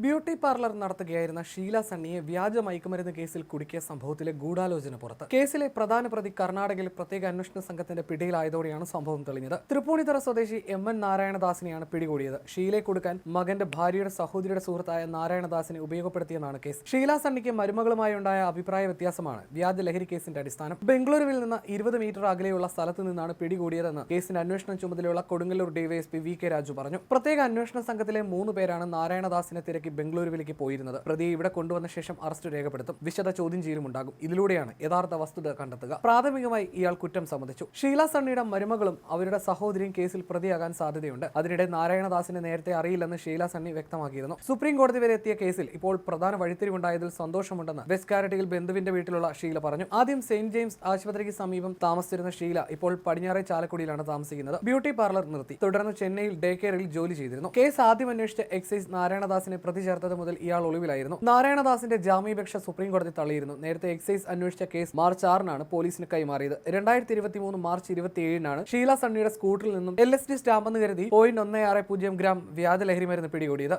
Beauty parlour നടത്തുകയായിരുന്ന ഷീല സണ്ണിയെ വ്യാജ മയക്കുമരുന്ന് കേസിൽ കുടുക്കിയ സംഭവത്തിലെ ഗൂഢാലോചന പുറത്ത്. കേസിലെ പ്രധാന പ്രതി കർണാടകയിൽ പ്രത്യേക അന്വേഷണ സംഘത്തിന്റെ പിടിയിലായതോടെയാണ് സംഭവം തെളിഞ്ഞത്. തൃപ്പൂണിത്തുറ സ്വദേശി എം.എൻ. നാരായണദാസിനെയാണ് പിടികൂടിയത്. ഷീലയെ കൊടുക്കാൻ മകന്റെ ഭാര്യയുടെ സഹോദരിയുടെ സുഹൃത്തായ നാരായണദാസിനെ ഉപയോഗപ്പെടുത്തിയെന്നാണ് കേസ്. ഷീല സണ്ണിക്ക് മരുമകളുമായി ഉണ്ടായ അഭിപ്രായ വ്യത്യാസമാണ് വ്യാജ ലഹരി കേസിന്റെ അടിസ്ഥാനം. ബംഗളൂരുവിൽ നിന്ന് 20 മീറ്റർ അകലെയുള്ള സ്ഥലത്ത് നിന്നാണ് പിടികൂടിയതെന്ന് കേസിന്റെ അന്വേഷണ ചുമതലയുള്ള കൊടുങ്ങല്ലൂർ ഡിവൈഎസ്പി വി.കെ. രാജു പറഞ്ഞു. പ്രത്യേക അന്വേഷണ സംഘത്തിലെ 3 പേരാണ് നാരായണദാസിനെ തിരക്കി ബംഗളൂരുവിലേക്ക് പോയിരുന്നത്. പ്രതിയെ ഇവിടെ കൊണ്ടുവന്ന ശേഷം അറസ്റ്റ് രേഖപ്പെടുത്തും. വിശദ ചോദ്യം ചെയ്യലുമുണ്ടാകും. ഇതിലൂടെയാണ് യഥാർത്ഥ വസ്തുത കണ്ടെത്തുക. പ്രാഥമികമായി ഇയാൾ കുറ്റം സമ്മതിച്ചു. ഷീല സണ്ണിയുടെ മരുമകളും അവരുടെ സഹോദരിയും കേസിൽ പ്രതിയാകാൻ സാധ്യതയുണ്ട്. അതിനിടെ നാരായണദാസിനെ നേരത്തെ അറിയില്ലെന്ന് ഷീല സണ്ണി വ്യക്തമാക്കിയിരുന്നു. സുപ്രീം കോടതി വരെ എത്തിയ കേസിൽ ഇപ്പോൾ പ്രധാന വഴിത്തിരിവുണ്ടായതിൽ സന്തോഷമുണ്ടെന്ന് വെസ്റ്റ് കാരറ്റിയിൽ ബന്ധുവിന്റെ വീട്ടിലുള്ള ഷീല പറഞ്ഞു. ആദ്യം സെയിന്റ് ജെയിംസ് ആശുപത്രിക്ക് സമീപം താമസിച്ചിരുന്ന ഷീല ഇപ്പോൾ പടിഞ്ഞാറെ ചാലക്കുടിയിലാണ് താമസിക്കുന്നത്. ബ്യൂട്ടി പാർലർ നിർത്തി. തുടർന്ന് ചെന്നൈയിൽ ഡേ കെയറിൽ ജോലി ചെയ്തിരുന്നു. കേസ് ആദ്യം അന്വേഷിച്ച എക്സൈസ് നാരായണദാസിനെ പ്രതി ചേർത്തത് മുതൽ ഇയാൾ ഒളിവിലായിരുന്നു. നാരായണദാസിന്റെ ജാമ്യാപേക്ഷ സുപ്രീം കോടതി തള്ളിയിരുന്നു. നേരത്തെ എക്സൈസ് അന്വേഷിച്ച കേസ് മാർച്ച് 6-നാണ് പോലീസിന് കൈമാറിയത്. 2023 മാർച്ച് 27-നാണ് ഷീല സണ്ണിയുടെ സ്കൂട്ടറിൽ നിന്നും LSD സ്റ്റാമ്പെന്ന് കരുതി 0.160 ഗ്രാം വ്യാജ ലഹരി മരുന്ന് പിടികൂടിയത്.